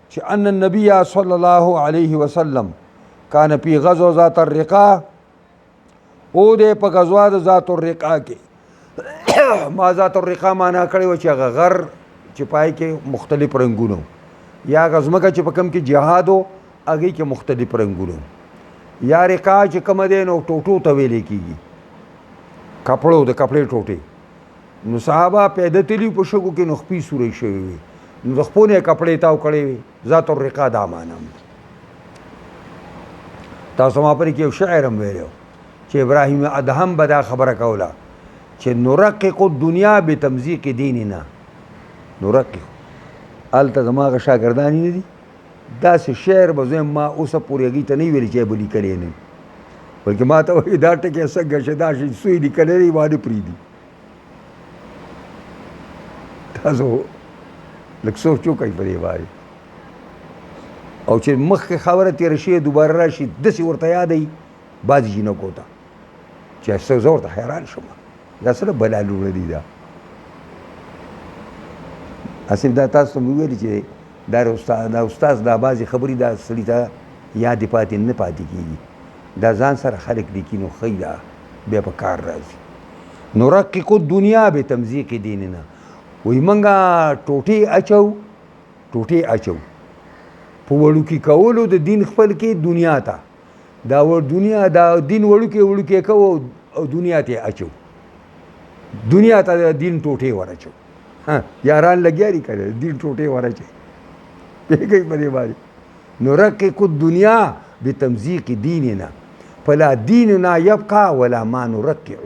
چې ان النبي صلی الله علیه وسلم کان فی غزوه ذات الرقاع او دی په غزوه د ذات الرقاع کې ما ذات الرقاع معنا کړی و چې هغه غر چې پای کې مختلف رنګونه یا غزمکه چې په کوم کې جهاد و هغې کې مختلف رنګونه یا رقاع چې کومه دی نو ټوټو ته ویلې کېږي کپړو د کپړې ټوټې. نو صحابه پیدا تلي په شګو کې نو خپې سورې شوې وي نو د خپو نه یې کپړې تاو کړې وي ذات الرقاع دا معنا. تاسو ما پرې کې یو شاعر هم ویلی چې ابراهیم ادهم به دا خبره کوله چې نرقق الدنیا بتمزیق دیننا. نرقق هلته زما هغه شاګردان نه دي داسې شعر به زه ما اوسه پورې هغې ته نه ویلي چې به لیکلی نه بلکې ما ته وایي دا ټکې څنګه چې دا شي سوی لیکلی دی ما نه پرېږدي. تاسو لږ سوچ وکئ په دې باندې او چې مخکې خبره تېره شوې دوباره راشي داسې ورته یادوي بعضې جینکو ته چې زه ورته حیران شم دا څه بلا لوړه دي دا اصل دا تاسو ته مې ویلي چې دا استاد دا بعضې خبرې دا سړي ته یادې پاتې نه پاتې کېږي دا ځان سره خلک لیکي نو ښه دا بیا په کار راځي. نرقق الدنیا بتمزیق دیننا وایي موږ ټوټې اچو په وړوکي کولو د دین خپل کې دنیا ته دا دنیا دا دین وړوکې کوو او دنیا ته اچو دنیا ته د دین ټوټې ورچو یاران لګیا دي که دین ټوټې ورچوي پوهېږئ په دې باندې. نرقق الدنیا بتمزيق ديننا فلا ديننا يبقى ولا ما نركع.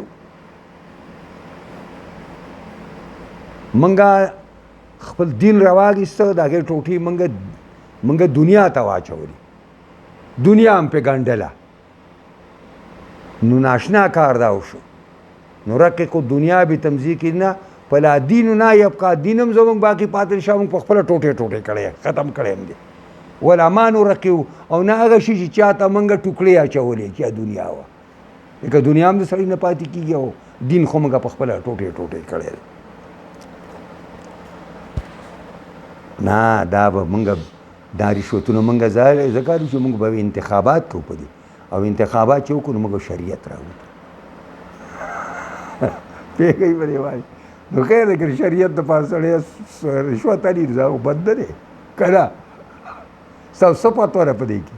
منګه خپل دین راواغیسته د هغې ټوټې منګه دنیا ته واچولې، دنیا هم پې ګنډله. نو ناشنا کار دا وشو. نرقق دنیا بتمزیقنا فلا دیننا یبقى، دین هم زموږ باقي پاتې شه، موږ په خپله ټوټې ټوټې کړی ختم کړی هم دی. ولا ما نرقع، او نه هغه شي چې چا ته موږ ټوکړې اچولې چې دنیا وه. لکه دنیا هم د سړي نه پاتې کېږي او دین خو موږ په خپله ټوټې ټوټې کړی دی. نه دا به موږ دا رشوتونه موږ ځکه چې موږ به انتخابات کوو په دې، او انتخابات چې وکړو نو موږ شریعت راوړو. پوهېږئ په دې باندې. نو خیر دی که شریعت د پاسه سړی رشوت علي دا خو بد نه دی که نه؟ ستاسو څه پته وره په دې کې؟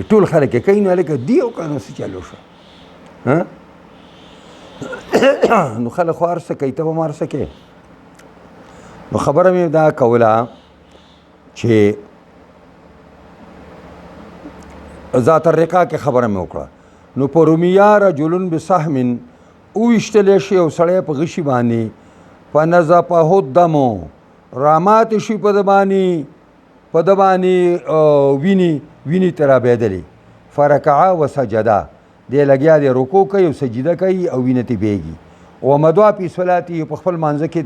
ټول خلک یې کوي نو هلکه دي او که نو څه چلو شو نو خلک خو هر څه کوي، ته به هم هر څه کوې. نو خبره مې دا کوله چې ذات الرقاع کې خبره مې وکړه. نو په رومیه رجل بسهم وویشتلی شي یو سړی په غشي باندې، فنزفه الدم راماتې شي په ده باندې وینې ترې رابهېدلې، فرکعه وسجده دی لګیا دی رکوع کوي او سجده کوي او وینه ترې بهېږي. ومضوا فی صلاتې په خپل مانځه کې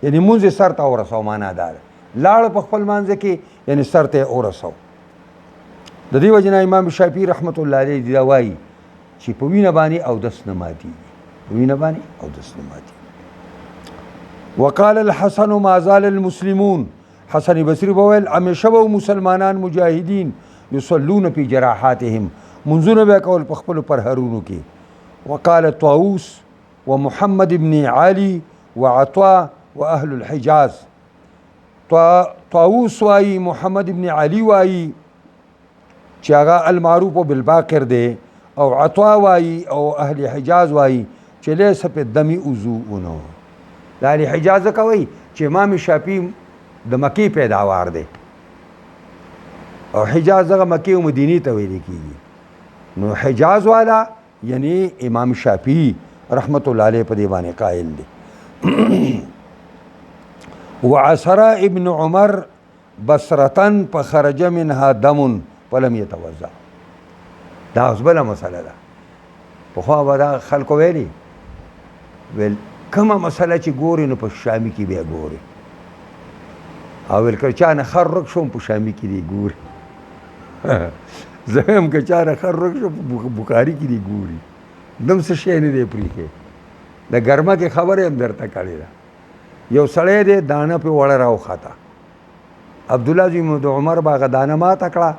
یعنې مونځ یې سر ته ورسو، معنا دا ده لاړ په خپل مانځه کې یعنې سر ته یې ورسو. د دې وجې نه امام شافعي رحمت الله علیه دا وایي چې په وینه باندې اودس نه ماتېږي، په وینه باندې اودس نه ماتېږي. وقال الحسن ما زال المسلمون، حسن بصري به ویل همیشه به مسلمانان مجاهدین یصلون فی جراحاتهم، منځونه به کول په خپلو پرهرونو کې. وقال طاووس ومحمد بن علي وعطاء واهل الحجاز. طاووس وایي، محمد بن علي وایي چې هغه المعروف بالباقر دی، او عطاء وایي او اهل حجاز وایي چې لیس فی الدم وضوء. د اهل حجاز ځکه وایي چې امام شافعي د مکې پیداوار دی، او حجاز دغه مکې او مدینې ته ویل کېږي. نو حجاز والا یعنی امام شافعي رحمت الله علیه په دې باندې قائل دی. وعصر ابن عمر بصرة فخرج منها دم فلم يتوضأ. دا اوس بله مسله ده. پخوا به دا خلکو ویلي ویل کومه مسله چې ګورې نو په شامي کې بیا ګورې، او ویل که چا نه خر رک شو په شامي کې دی ګورې. زه هم که چا نه خر رک شو په بخاري کې دی ګوري. دم څه شی نه دی پرېښی. د ګرمه کې خبرې هم درته کړې ده. یو سړی دی دانه پې وړه راوخته، عبدالله زوی د عمر به هغه دانه ماته کړه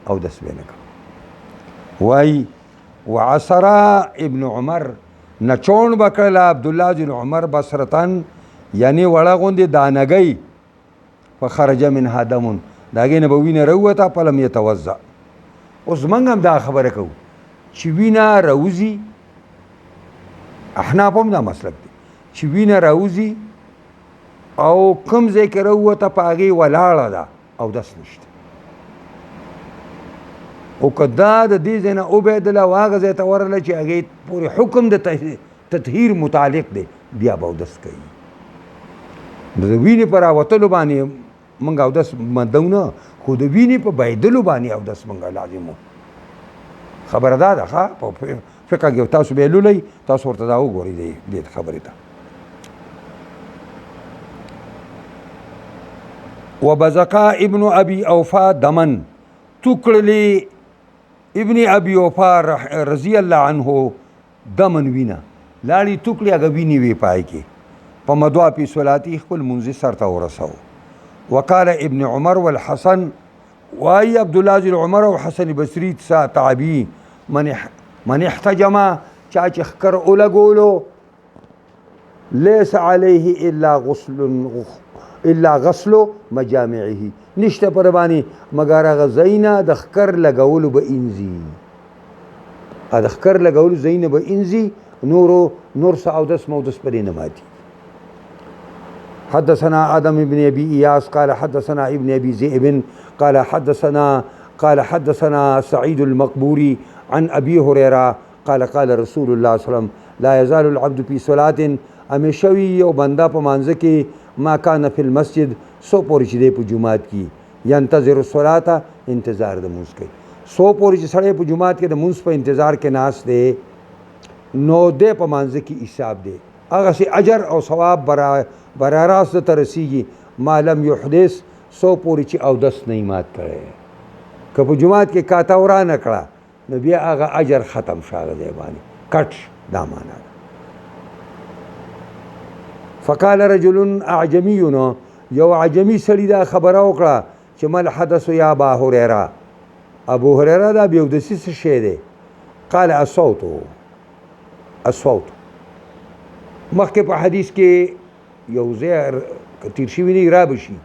او دس به یې نه کړه. وایي وعصر ابن عمر نچوڼ به کړله عبدالله زوی عمر بصرتن یعنې وړه غوندې دانګۍ، فخرج منها دم د هغې نه به وینه راووته فلم یتوضأ. اوس موږ هم دا خبره کوو چې وینه راوځي، احناف هم دا مسلک دی چې وینه راوځي او کوم ځای کې راووته په هغې ولاړه ده او دس نشته، او که دا د دې ځای نه وبهېدله او هغه ځای ته ورغله چې هغې پورې حکم د تطهیر متعلق دی، بیا به اودس کوي. د وینې په راوتلو باندې موږ اودس مندو نه، خو د وینې په بهېدلو باندې اودس موږ لازم وو. خبره دا ده ښه په فقه کې تاسو به یې لولئ، تاسو ورته دا وګورئ دې خبرې ته. وبزقا ابن ابي اوفا دمن، توکړلې ابن ابي اوفا رضی الله عنه دمن وینه، لاړې توکړې هغه وینې وې پای کې. په مدوا فی صلاتې خپل منځ سر ته ورسو. وقال ابن عمر والحسن، وایي عبدالله زوی عمر او حسن بصري تعبي من احتجم، چا چې ښکر ولګولو، لیس علیه الا غسل مجامعه، نشته پر باندې مګر هغه ځای نه د ښکر لګولو به انځي، د ښکر لګولو ځای نه به انځي، نور څه اودس مودس پرې نه ماتي. حدثنا آدم بن أبي إياس قال حدثنا ابن أبي ذئب قال حدثنا سعيد المقبوري عن أبي هريرة قال قال رسول الله صلى الله عليه وسلم لا يزال العبد في صلاة همیشوی یو بنده په مانځه کې ما کان فی المسجد سو پورې چې دی په جومات کې ینتظر الصلاة انتظار د مونځ کوي سو پورې چې سړی په جومات کې د مونځ په انتظار کې ناست دی نو دی په مانځه کې حساب دی هغسې اجر او ثواب برا راست ته رسیږي ما لم یحدث سو پورې چې اودس نه مات کړی که په جومات کې کاته ورانه کړه نو بیا هغه اجر ختم شو هغه ځای باندې کټ دا معنا ده فقال رجل اعجمي یو عجمی سړي دا خبره وکړه چې مل حدث یا ابا هريره ابو هريره دا بیا اودسي څه شی دی قال الصوت مخکې په حدیث کې یو ځای تیر شوي نه را بشي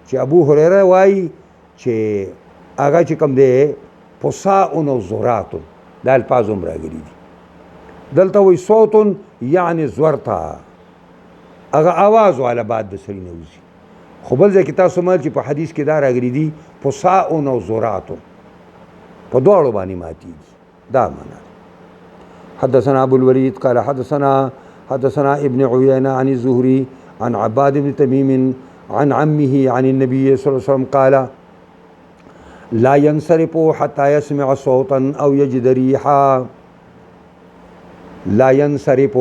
چې ابو هريره وایي چې هغه چې کوم دی پساء و زرات دا الفاظ هم راغلي دي دلته وایي صوت یعنی زورتا هغه آواز والا باد د سړي نه وځي خو بل ځای کې تاسو مال چې په حدیث کې دا راغلي دي پساء و زرات په دواړو باندې ماتېږي دا معنا حدثنا ابو الوليد قال حدثنا ابن عيينة عن الزهري عن عباد بن تميم عن عمه عن النبي صلى الله عليه وسلم قال لا ينصرف حتى يسمع صوتا او يجد ريحا لا ينصرف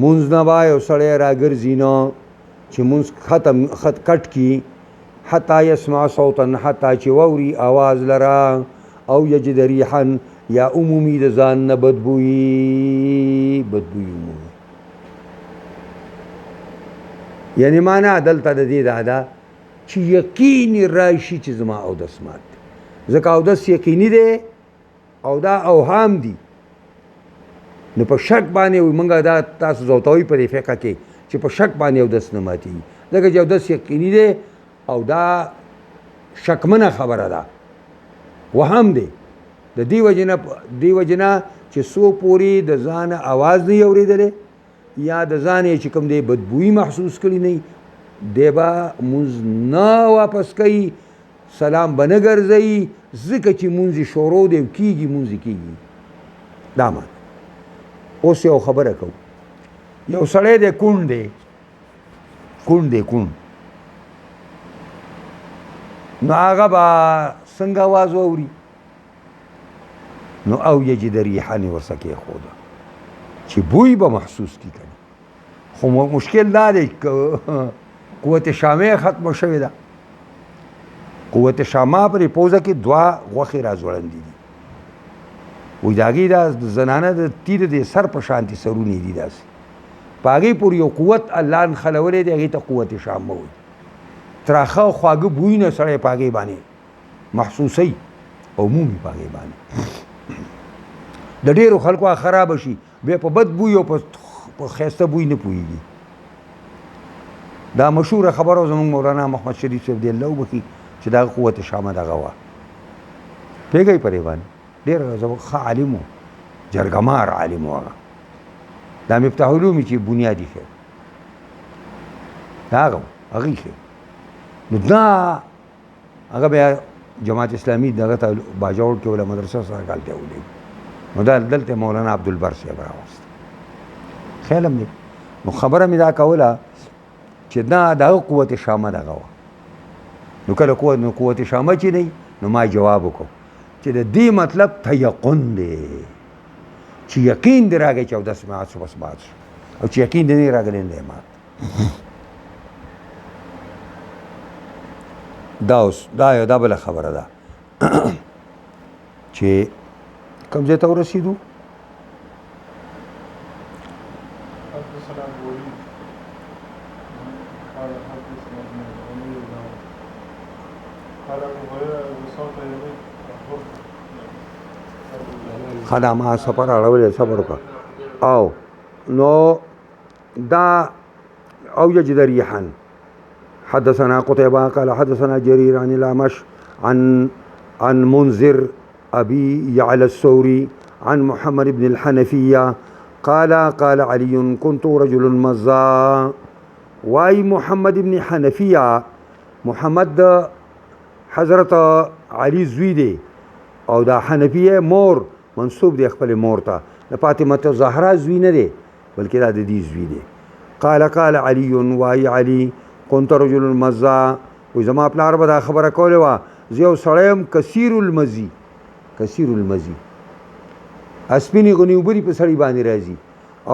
منز نبا یو سړی راګرځي نو چې منز خط کټ کی حتی يسمع صوتا حتی چې ووري آواز لرا او یجد ریحا یا عمومی د ځان نه بدبویي عمومی یعنی معنا دلته د دې دا ده چې یقیني راشي چې زما اودس مات دی ځکه اودس یقیني دی او دا اوهام دي نو په شک باندې موږ دا تاسو زوتوي په دې فقه کې چې په شک باندې اودس نه ماتېږي ځکه چې اودس یقیني دی او دا شکمنه خبره ده وهم دی د دې وجنه چې څو پورې د ځان اواز نه اورېدلی یا د ځان یې چې کوم دی بدبویي محسوس کړي نه دی به مونځ نه واپس کوي سلام به نه ګرځوي ځکه چې مونځ شروع دی کېږي مونځ کېږي دا معنی اوس یو خبره کوو یو سړی دی کونډ دی کونډ نو هغه به څنګه اواز واوري نو او یجد ریحا یې ورڅه کېښوده چې بوی به محسوس کړي کنه خو مشکل دا دی قوت شامه ختمه شوې ده قوت شامه پرې پوزه کې دوه غوښې راځوړندې دي وایي د هغې دا زنانه د تیر د سر په شانتې سرونه دي داسې په هغې پورې یو قوت الله نښلولی دی هغې ته قوت شامه وایي تراخه او خواږه بوی نه سړی په هغې باندې محسوسوي او مومي په هغې باندې د ډېرو خلکو خرابه شي بیا په بد بوی او په ښایسته بوی نه پوهېږي دا مشهوره خبره زموږ مولانا محمد شریف صاحب دی الله وبخي چې دا قوت شامه دغه وه پوهېږئ په دې باندې ډېر زموږ ښه عالم و جرګمار عالم و هغه دا مفتاح علوم چې بنیادي ښه دا هغه هغې ښه نو دا هغه بیا جماعت اسلامي دغه ته باجوړ کې ولا مدرسه سره کالته ولې نو دا دلته مولانا عبدالبر صاحب راوست خیال هم دی نو خبره مې دا کوله چې دا دغه قوت شامه دغه وه نو کله قوت شامه چې دی نو ما جواب وکړو چې د دې مطلب تیقن دی چې یقین دی راغی چې اودس مې مات شو بس مات شو او چې یقین دی نه راغلی نه دی مات دا بله خبره ده چې کوم ځای ته ورسېدو خدا ما سفر اړولی صبر وکړه او نو دا او یجد ریحا حدثنا قتيبة قال حدثنا جرير عن الأعمش عن منذر أبي يعلى الثوري عن محمد بن الحنفية قال علي كنت رجل مزا واي محمد ابن حنفیه محمد د حضرت علی زوی دی او دا حنفیه مور منسوب دی خپل مور ته د فاطمه زهرا زوی نه دی بلکې دا د دې زوی دی. قال علی واي علی كنت رجل المزا و زما پلار به دا خبره کوله وا زه یو سړی کثیر المزی اسپینی غنی وبري په سړی باندې راځي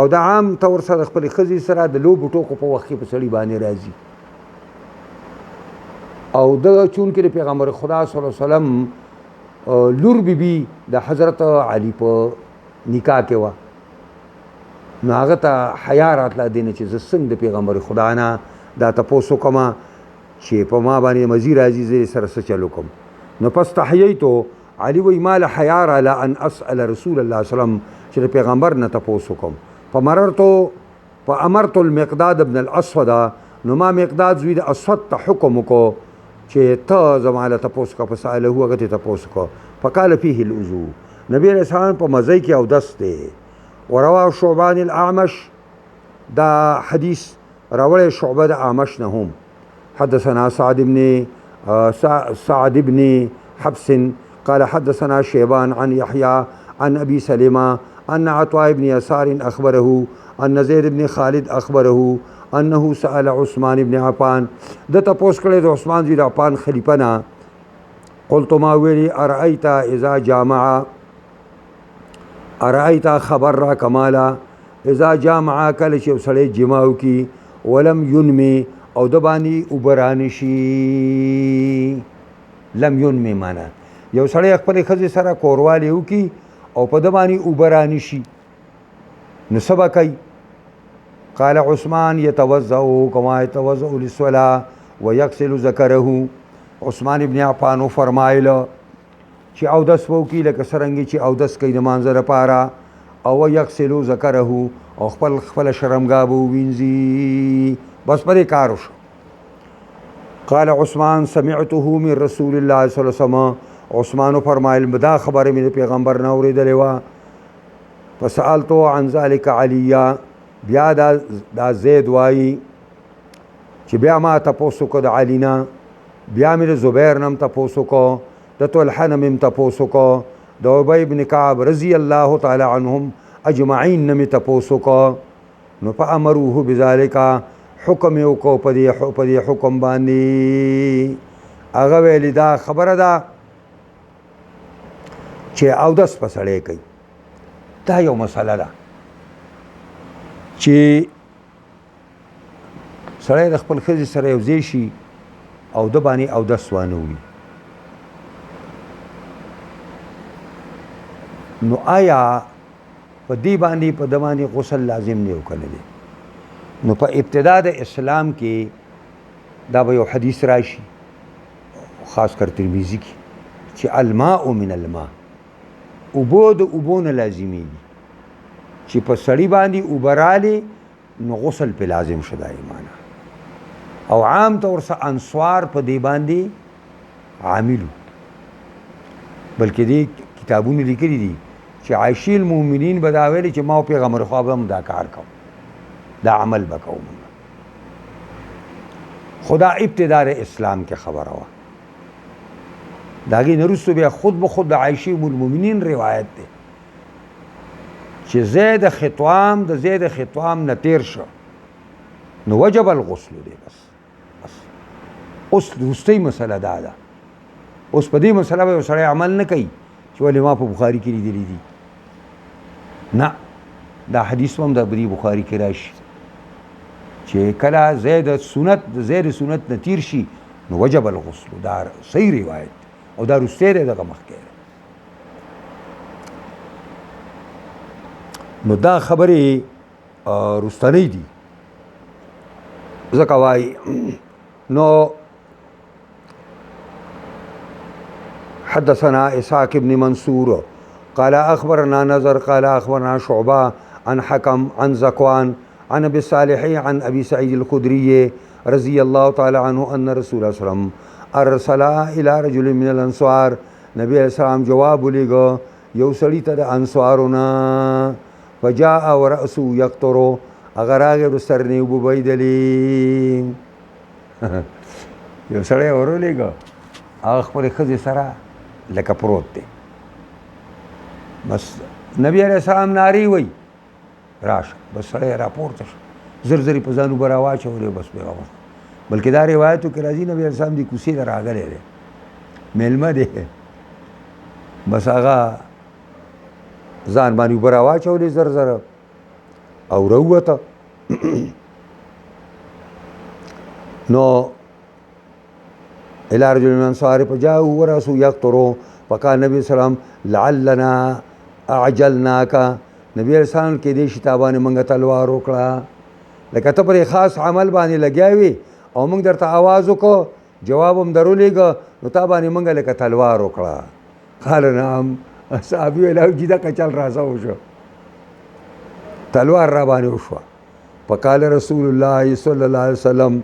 او دا عام طور سره خپل خزي سره د لوب ټوکو په وخت په سړی باندې راځي او د چون کې پیغمبر خدا صلی الله علیه وسلم لور بیبي د حضرت علی په نکاح کې و نو هغه ته حیا راتله دینه چې څنګه د پیغمبر خدا نه دا تاسو کومه چې په ما باندې مزیر عزیز سره څه چلو کوم نو پس تحییتو علی وی مال حیا را لا ان اسال رسول الله صلی الله علیه وسلم چې پیغمبر نه تاسو کوم فامرت المقداد ابن الاسود نو ما مقداد زوی د اسود ته حکم کو چې ته زماله تاسو کا فساله هو غته تاسو کو فقال فيه الوضوء نبی رسول الله په مزای کې او دسته وروا شعبان الاعمش دا حدیث راوړی شعبه د اعمش نه هم حدثنا سعد بن حبس قال حدثنا شيبان عن يحيى عن ابي سلمة ان عطاء بن يسار اخبره ان زيد بن خالد اخبره انه سأل عثمان بن عفان د تپوس کړي د عثمان بن عفان خلیفہ نه قلت ما ویلی ارأيت اذا جامع ارأيت خبر را کمالا اذا جامع کله چې سړی جماو کی ولم ينمي او د باندې وبران شي لم ينمي معنا یو سړی خپل خزي سره کوروالی وکي او په د باندې وبران شي نو سبا کوي قال عثمان يتوضأ كما يتوضأ للصلاة ويغسل ذكره عثمان ابن عفان فرمایله چې او دس وکي لکه سرنګي چې او دس کوي د مانځه لپاره او یغسل ذکره او خپل شرمګا بو وینځي بس پرې کار وشو. قال عثمان سمعته من رسول الله صلی الله علیه وسلم عثمان فرمایل دا خبره مې پیغمبر نه اوریدلې و فسالته عن ذلك علي بیا دا زید وای چې بیا ما تاسو کو د علینا بیا مې زبیر نم تاسو کو د طلحه نم تاسو کو د ابی بن کعب رضی الله تعالی عنهم اجمعین نم تاسو کو نو فامروه بذلك حکم یو کو پدې حکم باندې هغه ویل دا خبره ده چې او دس پسړې کوي دا یو مسله ده چې سړی د خپل ښځې سره یو ځای شي او د باندې او دس وانه وي نو آیا په دې باندې په د باندې غسل لازم نه او کنه دی نو په ابتدا د اسلام کې دا به یو حدیث راشي خاص کر ترمذی کې چې الماء من الماء اوبو د اوبو نه لازمي دي چې په سړی باندې اوبراله نو غسل په لازم شدا ایمانه او عام طور سره انصار په دی باندې عاملو بلکې دی کتابونه لیکلي دي چې عائشہ المؤمنین بداویل چې ما پیغمبر خو به دا کار کوم دا عمل وکوم خدا ابتدار اسلام کې خبره وا داغي نرسو بیا خود به خود عائشہ المؤمنین روایت ده چې زید خطوام نتیر شو نو وجب الغسل دی بس اوس دوستي مسله دا ده اوس په دې مسله به سره عمل نه کوي چې ولې ما په بخاری کې لیدلی دي نه دا حدیث هم د بخاری کې راشي چې کله زید سنت نتیر شي نو وجب الغسل دا صحیح روایت او دا رسته ده دغه مخکې نو دا خبرې رستنی دي ځکه وایي نو حدثنا اسحاق بن منصور قال اخبرنا نظر قال اخبرنا شعبة عن حكم عن زكوان عن ابي صالح عن ابي سعيد الخدري رضي الله تعالى عنه ان رسول الله صلى الله عليه وسلم ارسل الى رجل من الانصار نبی علیہ السلام جواب لګو یو سړی ته د انصارونه فجاء ورأسه يقطر هغه راغی ورو سرنې اوبه بهیدلې یو سړی ورولېږه هغه خپلې ښځې سره لکه پروت دی بس نبي علیه السلام نارې وی راشه بس سړی راپورته شه زر زر یې په ځان اوبه راواچولې بس بیا بلکې دا روایتو کې راځي نبي علیه السلام دې کوڅې ته راغلی دی میلمه دی بس هغه ځان باندې اوبه راواچولې زر زر او راووته نو الى رجل من الانصار فجاءوا ورأسه يقطر فقال النبي صلى الله عليه وسلم لعلنا اعجلناك نبی علیہ السلام کې دې شتابانه منګه تلوار وکړه لکه ته پر خاص عمل باندې لګیاوي او موږ درته आवाज وکړو جواب هم درولېګه نو تا باندې منګه لکه تلوار وکړه قال نعم صحابي ویل جدا کچل راځه وشو تلوار را باندې وشو فقال رسول الله صلی الله علیه وسلم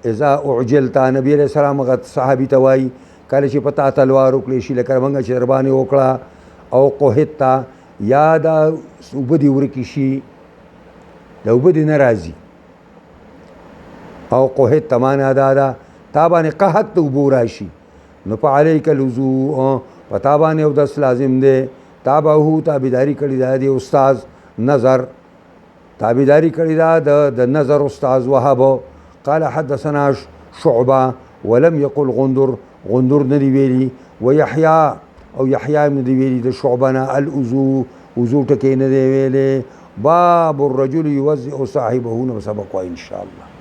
اذا اعجلت نبی علیہ السلام غت صحابي ته وای کله چې پتا تلوار وکړې شي لکه منګه چې ربانه وکړه او قحطا یا دا وبدي ورکی شي دا وبدي ناراضي او قحط معنا دا تابانه قحط وبو راشي نو په عليك الوضوء په تابانه او داس لازم دی تابعه تابعداري کړی دا دی استاد نظر تابعداري کړی دا د نظر استاد وهب قال حدثنا شعبه ولم يقل غندر ندی ویلي ويحيى او يحيى ابن دی ویلي د شعبنا الوضوء ټکې نه دی ویلي باب الرجل يوزع صاحبه نو سبق ان شاء الله